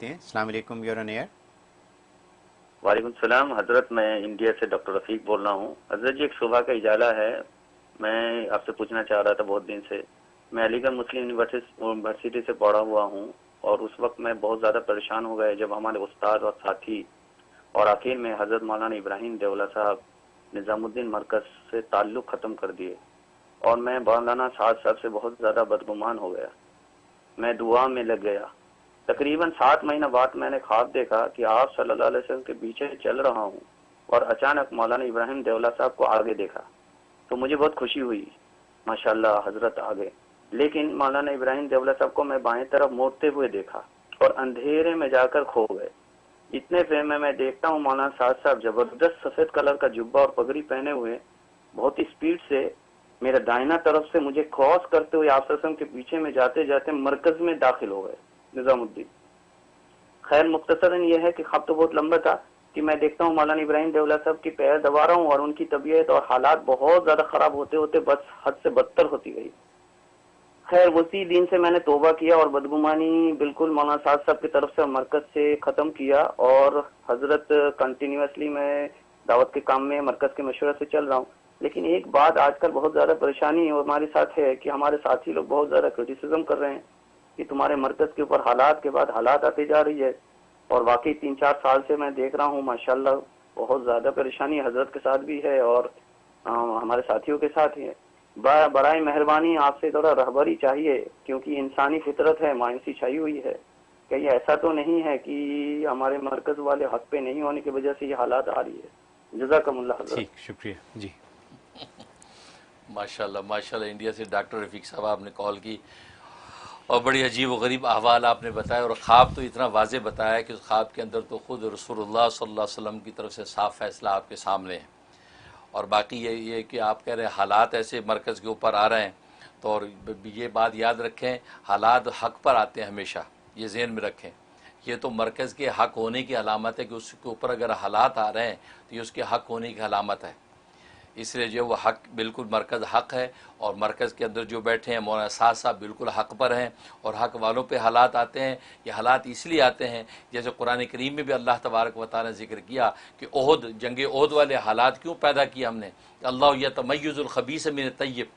लेते हैं। अस्सलाम वालेकुम, यूर ऑन एयर। वालेकुम सलाम हजरत, मैं इंडिया से डॉक्टर रफीक बोल रहा हूँ। हजरत जी, एक सुबह का इजाला है, मैं आपसे पूछना चाह रहा था बहुत दिन से। मैं अलीगढ़ मुस्लिम यूनिवर्सिटी से पढ़ा हुआ हूँ और उस वक्त मैं बहुत ज़्यादा परेशान हो गए जब हमारे उस्ताद और साथी और आखिर में हजरत मौलाना इब्राहिम देवला साहब निज़ामुद्दीन मरकज़ से ताल्लुक़ ख़त्म कर दिए और मैं मौलाना साहब से बहुत ज़्यादा बदगुमान हो गया। मैं दुआ में लग गया। तकरीबन 7 महीना बाद मैंने ख्वाब देखा कि आप सल्लल्लाहु अलैहि वसल्लम के पीछे चल रहा हूँ और अचानक मौलाना इब्राहिम देवला साहब को आगे देखा तो मुझे बहुत खुशी हुई, माशाल्लाह हजरत आ गए। लेकिन मौलाना इब्राहिम देवला साहब को मैं बाएं तरफ मोड़ते हुए देखा और अंधेरे में जाकर खो गए। इतने फेम में मैं देखता हूँ मौलाना साहब जबरदस्त सफेद कलर का जुब्बा और पगड़ी पहने हुए बहुत ही स्पीड से मेरा दाहिना तरफ से मुझे क्रॉस करते हुए आप के पीछे में जाते जाते मरकज में दाखिल हो गए निजामुद्दीन। खैर मुख्तसरन यह है कि ख्वाब तो बहुत लंबा था कि मैं देखता हूँ मौलाना इब्राहिम देवला साहब की पैर दबा रहा हूँ और उनकी तबीयत और हालात बहुत ज्यादा खराब होते होते बस हद से बदतर होती गई। खैर उसी दिन से मैंने तौबा किया और बदगुमानी बिल्कुल मौलाना साहब की तरफ से मरकज से खत्म किया और हजरत कंटिन्यूसली मैं दावत के काम में मरकज के मशवरे से चल रहा हूँ। लेकिन एक बात आजकल बहुत ज्यादा परेशानी हमारे साथ है कि हमारे साथी लोग बहुत ज्यादा क्रिटिसिज्म कर रहे हैं कि तुम्हारे मरकज के ऊपर हालात के बाद हालात आती जा रही है और वाकई 3-4 साल से मैं देख रहा हूँ माशाल्लाह बहुत ज्यादा परेशानी हजरत के साथ भी है और हमारे साथियों के साथ ही है। बराए मेहरबानी आपसे थोड़ा रहबरी चाहिए क्योंकि इंसानी फितरत है, मायूसी छाई हुई है। कहीं ऐसा तो नहीं है कि हमारे मरकज वाले हक पे नहीं होने की वजह से ये हालात आ रही है। जज़ाकमुल्लाह हज़रत। ठीक, शुक्रिया जी। माशाल्लाह माशाल्लाह, इंडिया से डॉक्टर रफ़ीक साहब आपने कॉल की और बड़ी अजीब व गरीब अहवाल आपने बताया और ख़्वाब तो इतना वाज़े बताया कि उस ख्वाब के अंदर तो ख़ुद रसूलुल्लाह सल्लल्लाहु अलैहि वसल्लम की तरफ से साफ़ फैसला आपके सामने है। और बाकी ये कि आप कह रहे हैं हालात ऐसे मरकज़ के ऊपर आ रहे हैं, तो और ये बात याद रखें, हालात हक़ पर आते हैं हमेशा, ये ज़हन में रखें। ये तो मरकज़ के हक़ होने की अलामत है कि उसके ऊपर अगर हालात आ रहे हैं तो ये उसके हक़ होने की अलामत है। इसलिए जो वो हक़ बिल्कुल मरकज़ हक़ है और मरकज़ के अंदर जो बैठे हैं मौलाना साहब बिल्कुल हक़ पर हैं और हक़ वालों पे हालात आते हैं। ये हालात इसलिए आते हैं जैसे कुरान करीम में भी अल्लाह तबारक व तआला ने ज़िक्र किया कि ओहद जंग ओहद वाले हालात क्यों पैदा किए हमने। अल्लाह यतमय्यज़ुल खबीस मिन तय्यब,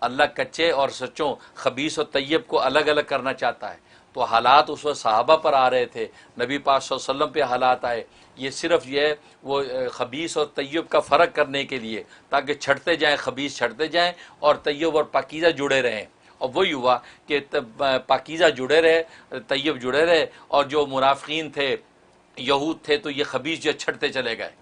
अल्लाह कच्चे और सच्चों खबीस और तय्यब को अलग अलग करना चाहता है। तो हालात उस वक्त सहाबा पर आ रहे थे, नबी पाक सल्लल्लाहु अलैहि वसल्लम पे हालात आए। ये सिर्फ ये वो खबीस और तय्यब का फ़र्क करने के लिए, ताकि छटते जाएं, खबीस छटते जाएं और तय्यब और पाकीज़ा जुड़े रहें। और वही हुआ कि पाकीज़ा जुड़े रहे, तय्यब जुड़े रहे और जो मुनाफिकीन थे, यहूद थे, तो ये खबीस जो छटते चले गए।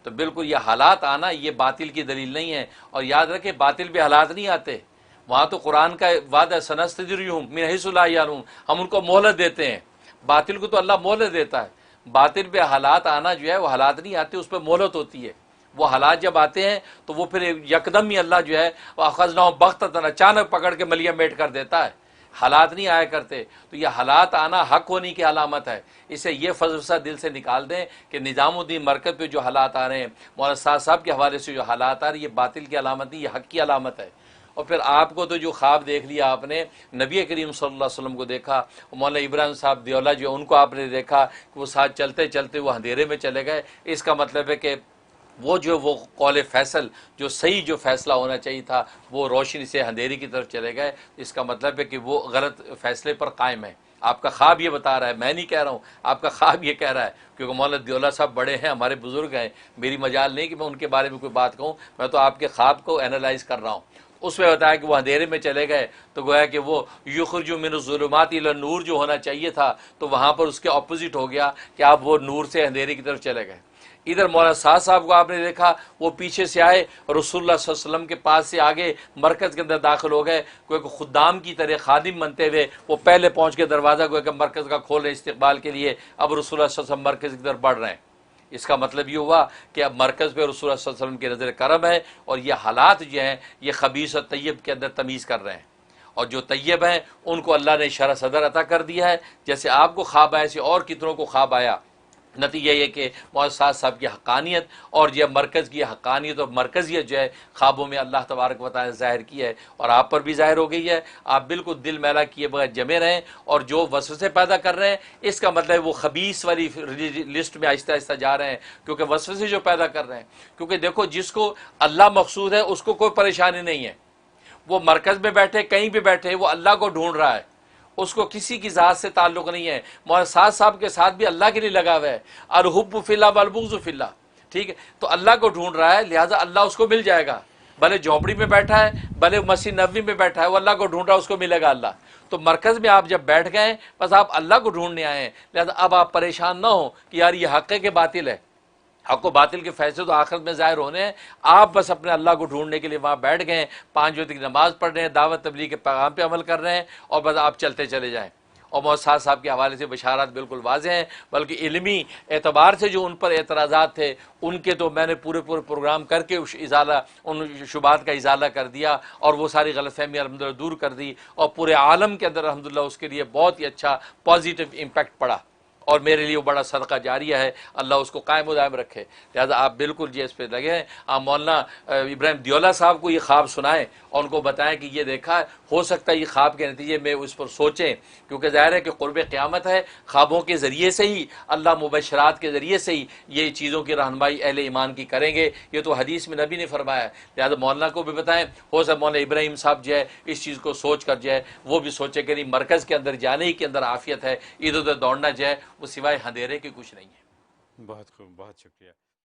तो बिल्कुल ये हालात आना ये बातिल की दलील नहीं है। और याद रखें बातिल पे हालात नहीं आते, वहाँ तो कुरान का वादा सनस्तदरिजुहुम मिन हैसु ला यअलमून, हम उनको मोहलत देते हैं। बातिल को तो अल्लाह मोहलत देता है, बातिल पे हालात आना जो है वो हालात नहीं आते, उस पर मोहलत होती है। वो हालात जब आते हैं तो वो फिर यकदम ही अल्लाह जो है अखज़ना बग़्ततन, अचानक पकड़ के मलिया मेट कर देता है। हालात नहीं आया करते। तो ये हालात आना हक होने की अलामत है। इसे ये फलसफा दिल से निकाल दें कि निज़ामुद्दीन मरकज़ पे जो हालात आ रहे हैं, मौलाना साहब के हवाले से जो हालात आ रहे हैं, ये बातिल की अलामत नहीं, ये हक की अलामत है। और फिर आपको तो जो ख्वाब देख लिया आपने, नबी करीम सल्लल्लाहु अलैहि वसल्लम को देखा, मौलाना इब्राहिम साहब देवला जो उनको आपने देखा कि वो साथ चलते चलते वो अंधेरे में चले गए। इसका मतलब है कि वो जो वो कौल फैसल जो सही जो फैसला होना चाहिए था वो रोशनी से अंधेरी की तरफ चले गए। इसका मतलब है कि वो गलत फैसले पर कायम है। आपका ख्वाब ये बता रहा है, मैं नहीं कह रहा हूँ, आपका ख्वाब ये कह रहा है। क्योंकि मौलाना देवला साहब बड़े हैं, हमारे बुजुर्ग हैं, मेरी मजाल नहीं कि मैं उनके बारे में कोई बात कहूँ, मैं तो आपके ख्वाब को एनालाइज कर रहा हूँ। उसमें बताया कि वो अंधेरे में चले गए, तो गोया कि वो युखरिजु मिनज़्ज़ुलुमाति इला नूर जो होना चाहिए था, तो वहाँ पर उसके ऑपोजिट हो गया कि आप वो नूर से अंधेरे की तरफ चले गए। इधर मौलाना साहब को आपने देखा, वो पीछे से आए, रसूलुल्लाह सल्लल्लाहु अलैहि वसल्लम के पास से आगे मरकज़ के अंदर दाखिल हो गए। कोई खुद्दाम की तरह खादिम बनते हुए वो पहले पहुँच के दरवाज़ा को मरकज़ का खोल रहे इस्तकबाल के लिए। अब रसूलुल्लाह सल्लल्लाहु अलैहि वसल्लम मरकज़ की तरफ बढ़ रहे हैं। इसका मतलब ये हुआ कि अब मरकज़ पे रसूलुल्लाह सल्लल्लाहु अलैहि वसल्लम की नज़र करम है और ये हालात जो हैं ये खबीस और तय्यब के अंदर तमीज़ कर रहे हैं। और जो तय्यब हैं उनको अल्लाह ने शरह सदर अता कर दिया है। जैसे आपको ख्वाब आया, ऐसे और कितनों को ख्वाब आया नतीजा ये कि मौलाना साहब की हक़ानियत और यह मरकज़ की हक़ानियत और मरकज़ियत जो है ख्वाबों में अल्लाह तबारक व तआला ने ज़ाहिर की है और आप पर भी ज़ाहिर हो गई है। आप बिल्कुल दिल मैला किए बगैर जमे रहें और जो वसवसे पैदा कर रहे हैं इसका मतलब वो खबीस वाली लिस्ट में आहिस्ता आहिस्ता जा रहे हैं, क्योंकि वसवसे जो पैदा कर रहे हैं। क्योंकि देखो, जिसको अल्लाह मकसूद है उसको कोई परेशानी नहीं है। वो मरकज़ में बैठे, कहीं भी बैठे, वो अल्लाह को ढूंढ रहा है, उसको किसी की ज़ात से ताल्लुक़ नहीं है। मौलाना साहब के साथ भी अल्लाह के लिए लगा हुआ है, अल हुब्बु फिल्लाह वल बुग़्ज़ु फिल्लाह, ठीक है। तो अल्लाह को ढूंढ रहा है, लिहाजा अल्लाह उसको मिल जाएगा। भले झोंपड़ी में बैठा है, भले मस्जिद नबवी में बैठा है, वो अल्लाह को ढूंढ रहा है, उसको मिलेगा अल्लाह। तो मरकज़ में आप जब बैठ गए, बस आप अल्लाह को ढूंढने आए हैं, लिहाजा अब आप परेशान ना हो कि यार ये हक़ है कि बातिल है। हक़ व बातिल के फैसले तो आखिरत में ज़ाहिर होने हैं। आप बस अपने अल्लाह को ढूंढने के लिए वहाँ बैठ गए, 5 वक्त की नमाज़ पढ़ रहे हैं, दावत तबलीग के पैगाम पे अमल कर रहे हैं और बस आप चलते चले जाएँ। और मौलाना साहब के हवाले से बशारात बिल्कुल वाज़ेह हैं, बल्कि इल्मी एतबार से जो उन पर एतराज़ात थे उनके तो मैंने पूरे प्रोग्राम करके उन शुबात का इजाला कर दिया और वो सारी गलतफहमी अल्हम्दुलिल्लाह दूर कर दी और पूरे आलम के अंदर अल्हम्दुलिल्लाह उसके लिए बहुत ही अच्छा पॉजिटिव इम्पैक्ट पड़ा और मेरे लिए वो बड़ा सदका जारिया है। अल्लाह उसको कायम व दायम रखे। लिहाजा आप बिल्कुल जी इस पर लगे हैं। आप मौलाना इब्राहिम दियोला साहब को ये ख्वाब सुनाएं और उनको बताएं कि ये देखा है, हो सकता है ये ख्वाब के नतीजे में उस पर सोचें, क्योंकि ज़ाहिर है कि क़ुर्ब क़यामत है। ख्वाबों के ज़रिए से ही अल्लाह मुबशरात के ज़रिए से ही ये चीज़ों की रहनुमाई अहले ईमान की करेंगे। ये तो हदीस में नबी ने फरमाया। लिहाजा मौलाना को भी बताएं, हो सकता मौलाना इब्राहिम साहब जो है इस चीज़ को सोच कर जो है वो भी सोचे कि नहीं, मरकज़ के अंदर जाने ही के अंदर आफ़ियत है, इधर उधर दौड़ना जो है वो सिवाय अंधेरे के कुछ नहीं है। बहुत खूब, बहुत शुक्रिया।